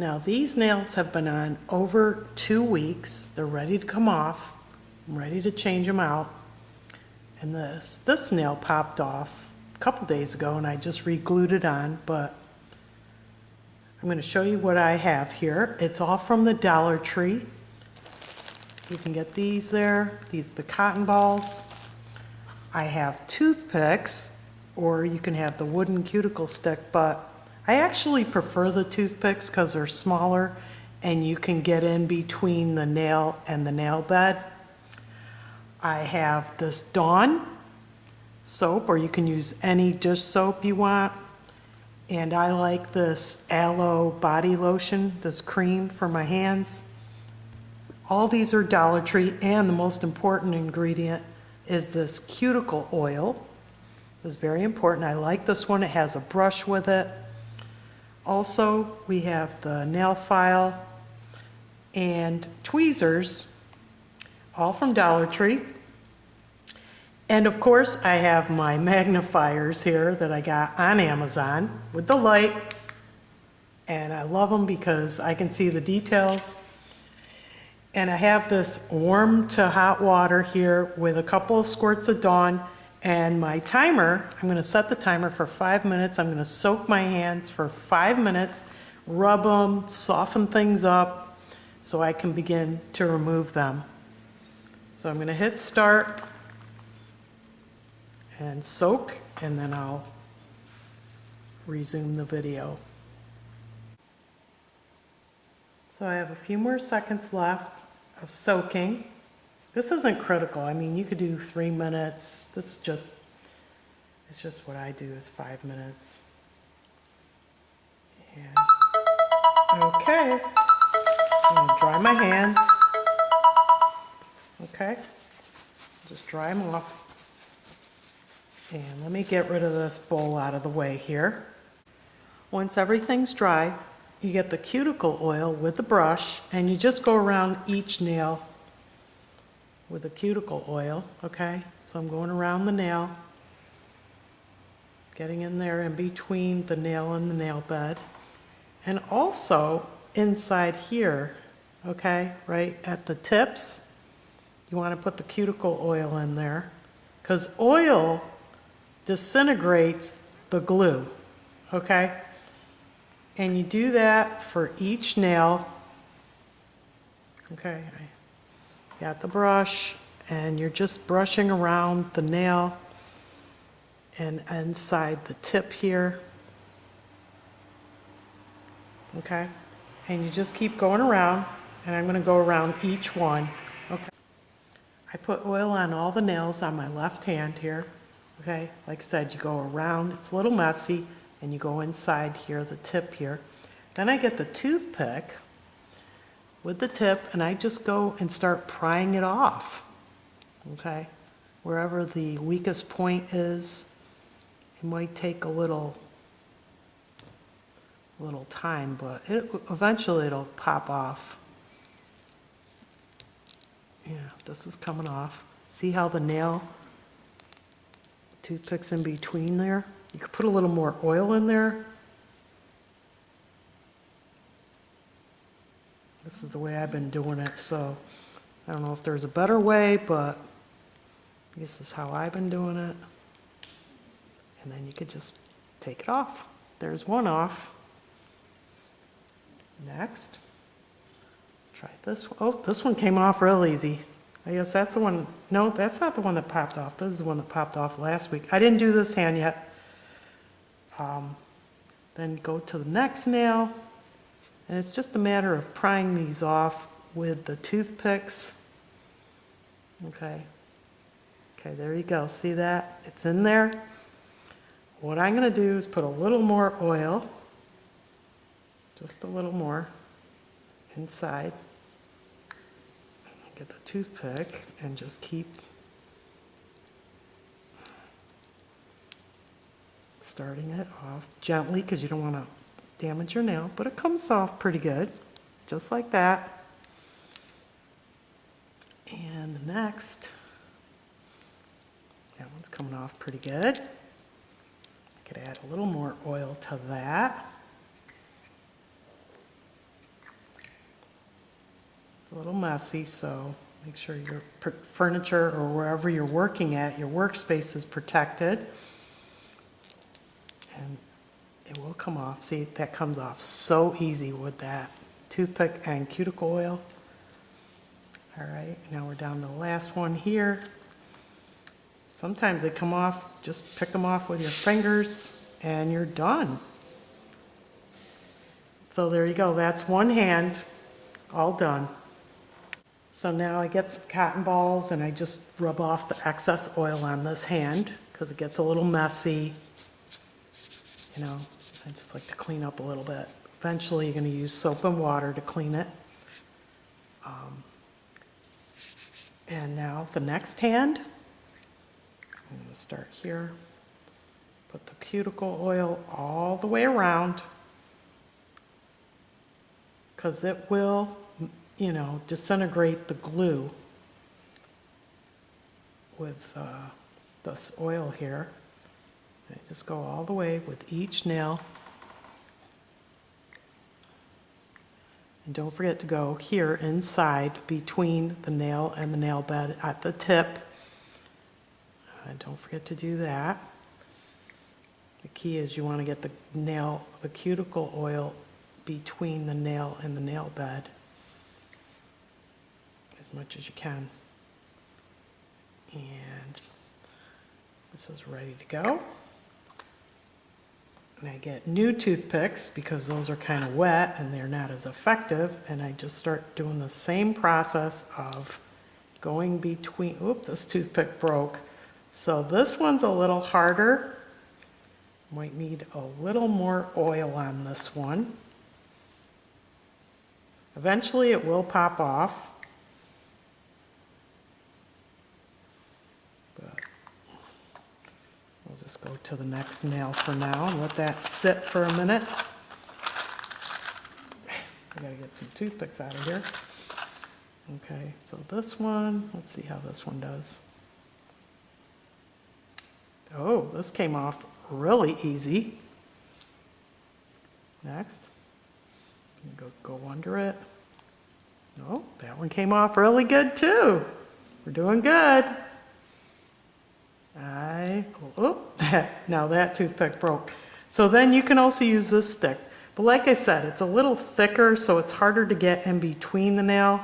Now these nails have been on over 2 weeks. They're ready to come off. I'm ready to change them out. And this nail popped off a couple days ago and I just re-glued it on, but I'm going to show you what I have here. It's all from the Dollar Tree. You can get these there. These are the cotton balls. I have toothpicks, or you can have the wooden cuticle stick, but I actually prefer the toothpicks because they're smaller and you can get in between the nail and the nail bed. I have this Dawn soap, or you can use any dish soap you want. And I like this aloe body lotion, this cream for my hands. All these are Dollar Tree, and the most important ingredient is this cuticle oil. It's very important. I like this one. It has a brush with it. Also, we have the nail file and tweezers, all from Dollar Tree. And of course, I have my magnifiers here that I got on Amazon with the light. And I love them because I can see the details. And I have this warm to hot water here with a couple of squirts of Dawn. And my timer, I'm going to set the timer for 5 minutes. I'm going to soak my hands for 5 minutes, rub them, soften things up so I can begin to remove them. So I'm going to hit start and soak, and then I'll resume the video. So I have a few more seconds left of soaking. This isn't critical. I mean, you could do 3 minutes. It's just what I do is 5 minutes. And okay, I'm gonna dry my hands. Okay, just dry them off. And let me get rid of this bowl out of the way here. Once everything's dry, you get the cuticle oil with the brush, and you just go around each nail with the cuticle oil, okay? So I'm going around the nail, getting in there in between the nail and the nail bed, and also inside here, okay, right at the tips, you want to put the cuticle oil in there, because oil disintegrates the glue, okay? And you do that for each nail. Okay, I got the brush, and you're just brushing around the nail and inside the tip here. Okay, and you just keep going around, and I'm going to go around each one. Okay, I put oil on all the nails on my left hand here. Okay, like I said, you go around, it's a little messy, and you go inside here, the tip here. Then I get the toothpick with the tip, and I just go and start prying it off. Okay, wherever the weakest point is. It might take a little time, but eventually it'll pop off. Yeah, this is coming off. See how the nail toothpicks in between there? You could put a little more oil in there. This is the way I've been doing it, so I don't know if there's a better way, but this is how I've been doing it. And then you could just take it off. There's one off. Next, try this one. Oh, this one came off real easy. I guess that's the one. No, that's not the one that popped off. This is the one that popped off last week. I didn't do this hand yet. Then go to the next nail, and it's just a matter of prying these off with the toothpicks. Okay. Okay, there you go. See that? It's in there. What I'm going to do is put a little more oil, just a little more, inside. Get the toothpick and just keep starting it off gently because you don't want to damage your nail, but it comes off pretty good, just like that. And the next, that one's coming off pretty good. I could add a little more oil to that. It's a little messy, so make sure your furniture or wherever you're working at, your workspace is protected. And it will come off. See, that comes off so easy with that toothpick and cuticle oil. All right, now we're down to the last one here. Sometimes they come off, just pick them off with your fingers and you're done. So there you go, that's one hand, all done. So now I get some cotton balls and I just rub off the excess oil on this hand because it gets a little messy. You know, I just like to clean up a little bit. Eventually you're going to use soap and water to clean it. And now the next hand, I'm going to start here. Put the cuticle oil all the way around because it will, you know, disintegrate the glue with this oil here. And just go all the way with each nail. And don't forget to go here inside between the nail and the nail bed at the tip. Don't forget to do that. The key is you want to get the cuticle oil between the nail and the nail bed as much as you can. And this is ready to go. And I get new toothpicks because those are kind of wet and they're not as effective. And I just start doing the same process of going between, oop, this toothpick broke. So this one's a little harder. Might need a little more oil on this one. Eventually it will pop off. We'll just go to the next nail for now and let that sit for a minute. I gotta get some toothpicks out of here. Okay, so this one, let's see how this one does. Oh, this came off really easy. Next, go under it. Oh, that one came off really good too. We're doing good. Now that toothpick broke. So then you can also use this stick. But like I said, it's a little thicker, so it's harder to get in between the nail,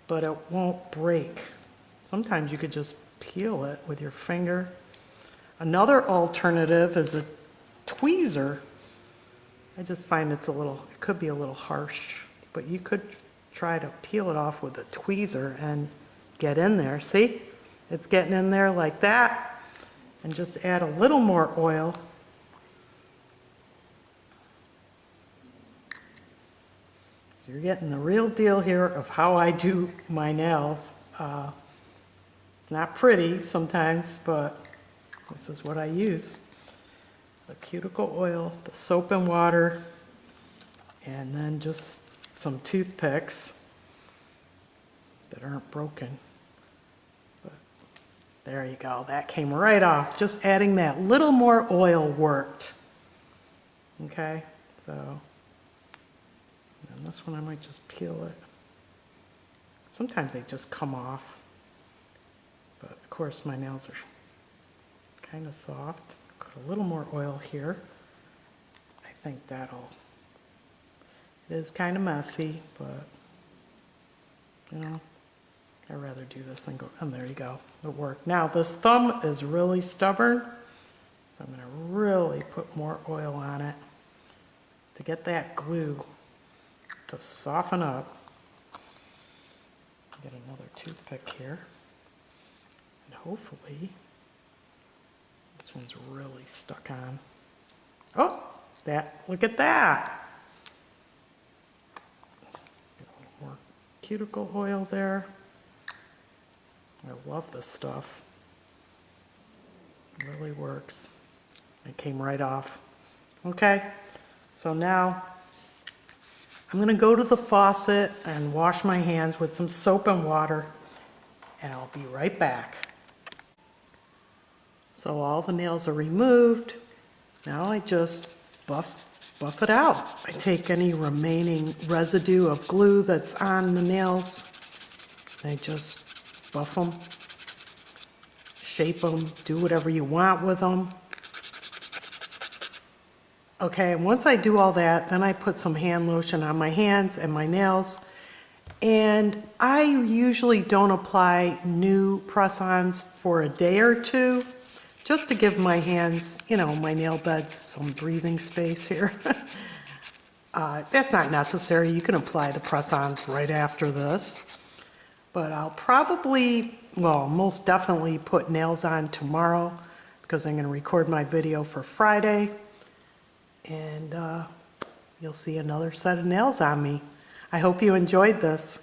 but it won't break. Sometimes you could just peel it with your finger. Another alternative is a tweezer. I just find it could be a little harsh, but you could try to peel it off with a tweezer and get in there. See? It's getting in there like that. And just add a little more oil. So you're getting the real deal here of how I do my nails. It's not pretty sometimes, but this is what I use. The cuticle oil, the soap and water, and then just some toothpicks that aren't broken. There you go, that came right off. Just adding that little more oil worked. Okay, so, and this one I might just peel it. Sometimes they just come off, but of course my nails are kind of soft. Put a little more oil here. I think it is kind of messy, but, you know, I'd rather do this than go, and there you go, it worked. Now this thumb is really stubborn, so I'm going to really put more oil on it to get that glue to soften up. Get another toothpick here, and hopefully this one's really stuck on. Oh, look at that. Get a little more cuticle oil there. I love this stuff. It really works. It came right off. Okay, so now I'm going to go to the faucet and wash my hands with some soap and water, and I'll be right back. So all the nails are removed. Now I just buff buff it out. I take any remaining residue of glue that's on the nails, and I just buff them, shape them, do whatever you want with them. Okay, and once I do all that, then I put some hand lotion on my hands and my nails. And I usually don't apply new press-ons for a day or two, just to give my hands, you know, my nail beds some breathing space here. That's not necessary. You can apply the press-ons right after this. But I'll probably, well, most definitely put nails on tomorrow because I'm going to record my video for Friday. And you'll see another set of nails on me. I hope you enjoyed this.